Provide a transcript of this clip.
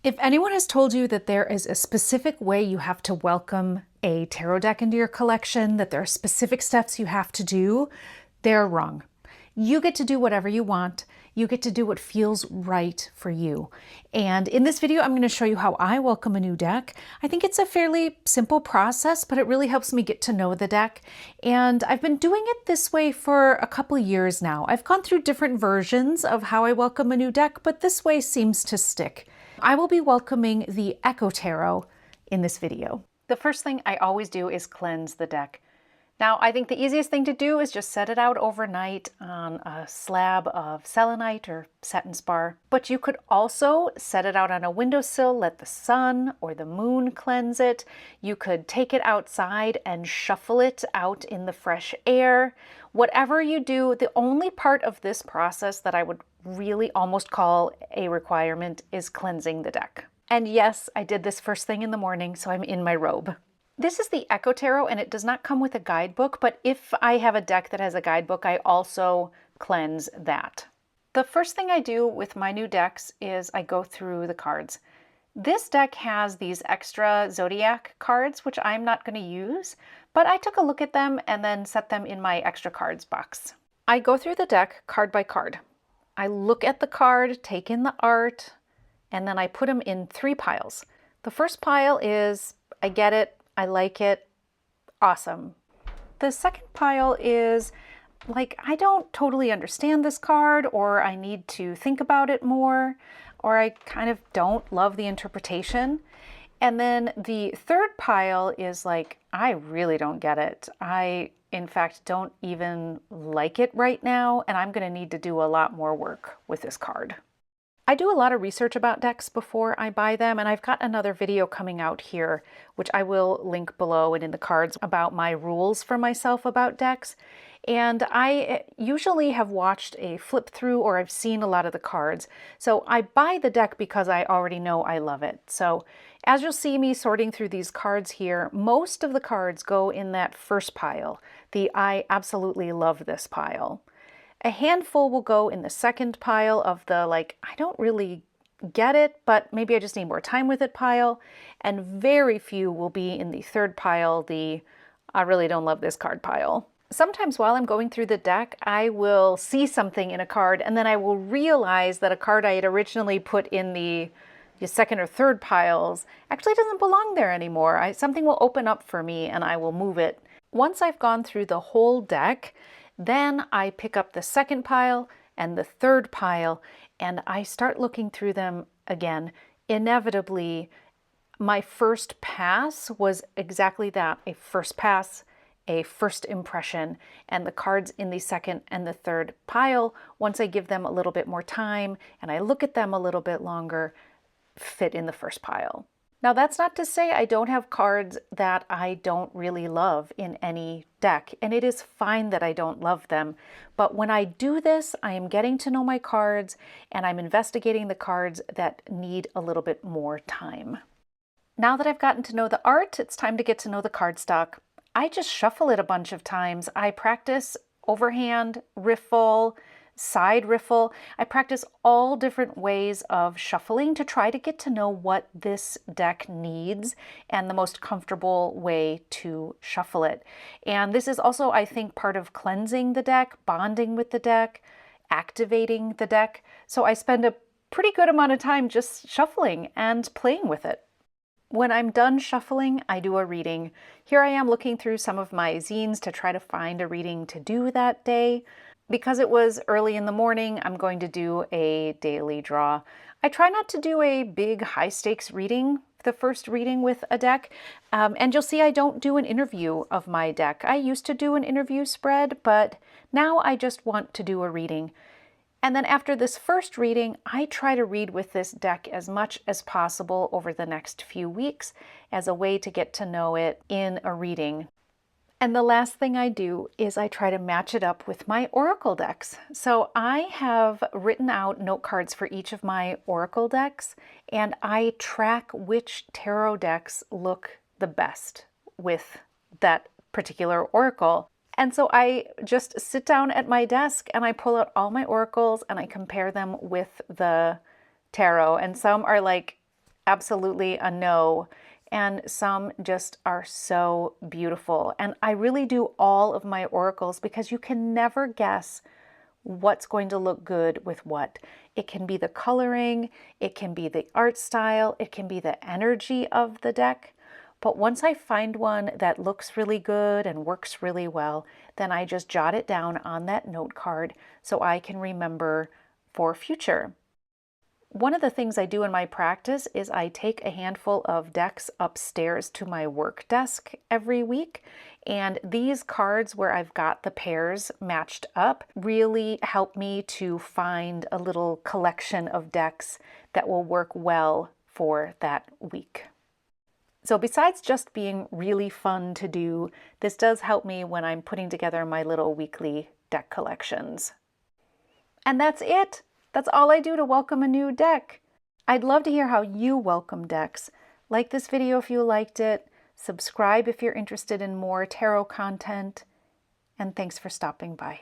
If anyone has told you that there is a specific way you have to welcome a tarot deck into your collection, that there are specific steps you have to do, they're wrong. You get to do whatever you want. You get to do what feels right for you. And in this video, I'm going to show you how I welcome a new deck. I think it's a fairly simple process, but it really helps me get to know the deck. And I've been doing it this way for a couple of years now. I've gone through different versions of how I welcome a new deck, but this way seems to stick. I will be welcoming the Echo Tarot in this video. The first thing I always do is cleanse the deck. Now, I think the easiest thing to do is just set it out overnight on a slab of selenite or satin spar. But you could also set it out on a windowsill, let the sun or the moon cleanse it. You could take it outside and shuffle it out in the fresh air. Whatever you do, the only part of this process that I would really almost call a requirement is cleansing the deck. And yes, I did this first thing in the morning, so I'm in my robe. This is the Echo Tarot, and it does not come with a guidebook, but if I have a deck that has a guidebook, I also cleanse that. The first thing I do with my new decks is I go through the cards. This deck has these extra zodiac cards, which I'm not going to use, but I took a look at them and then set them in my extra cards box. I go through the deck card by card. I look at the card, take in the art, and then I put them in 3 piles. The first pile is, I get it, I like it, awesome. The second pile is, like, I don't totally understand this card, or I need to think about it more, or I kind of don't love the interpretation. And then the third pile is like, I really don't get it. I, in fact, don't even like it right now, and I'm going to need to do a lot more work with this card. I do a lot of research about decks before I buy them, and I've got another video coming out here, which I will link below and in the cards, about my rules for myself about decks. And I usually have watched a flip through, or I've seen a lot of the cards. So I buy the deck because I already know I love it. So as you'll see me sorting through these cards here, most of the cards go in that first pile, the I absolutely love this pile. A handful will go in the second pile of the, like, I don't really get it, but maybe I just need more time with it pile. And very few will be in the third pile, the I really don't love this card pile. Sometimes while I'm going through the deck, I will see something in a card, and then I will realize that a card I had originally put in the second or third piles actually doesn't belong there anymore. Something will open up for me and I will move it. Once I've gone through the whole deck, then I pick up the second pile and the third pile, and I start looking through them again. Inevitably, my first pass was exactly that, a first pass, a first impression, and the cards in the second and the third pile, once I give them a little bit more time and I look at them a little bit longer, fit in the first pile. Now, that's not to say I don't have cards that I don't really love in any deck, and it is fine that I don't love them. But when I do this, I am getting to know my cards, and I'm investigating the cards that need a little bit more time. Now that I've gotten to know the art, it's time to get to know the cardstock. I just shuffle it a bunch of times. I practice overhand, riffle, side riffle. I practice all different ways of shuffling to try to get to know what this deck needs and the most comfortable way to shuffle it. And this is also, I think, part of cleansing the deck, bonding with the deck, activating the deck. So I spend a pretty good amount of time just shuffling and playing with it. When I'm done shuffling, I do a reading. Here I am looking through some of my zines to try to find a reading to do that day. Because it was early in the morning, I'm going to do a daily draw. I try not to do a big high-stakes reading, the first reading with a deck, and you'll see I don't do an interview of my deck. I used to do an interview spread, but now I just want to do a reading. And then after this first reading, I try to read with this deck as much as possible over the next few weeks as a way to get to know it in a reading. And the last thing I do is I try to match it up with my oracle decks. So I have written out note cards for each of my oracle decks, and I track which tarot decks look the best with that particular oracle. And so I just sit down at my desk and I pull out all my oracles and I compare them with the tarot. And some are like absolutely a no. And some just are so beautiful. And I really do all of my oracles because you can never guess what's going to look good with what. It can be the coloring, it can be the art style, it can be the energy of the deck. But once I find one that looks really good and works really well, then I just jot it down on that note card so I can remember for future. One of the things I do in my practice is I take a handful of decks upstairs to my work desk every week. And these cards where I've got the pairs matched up really help me to find a little collection of decks that will work well for that week. So besides just being really fun to do, this does help me when I'm putting together my little weekly deck collections. And that's it. That's all I do to welcome a new deck. I'd love to hear how you welcome decks. Like this video if you liked it, subscribe if you're interested in more tarot content, and thanks for stopping by.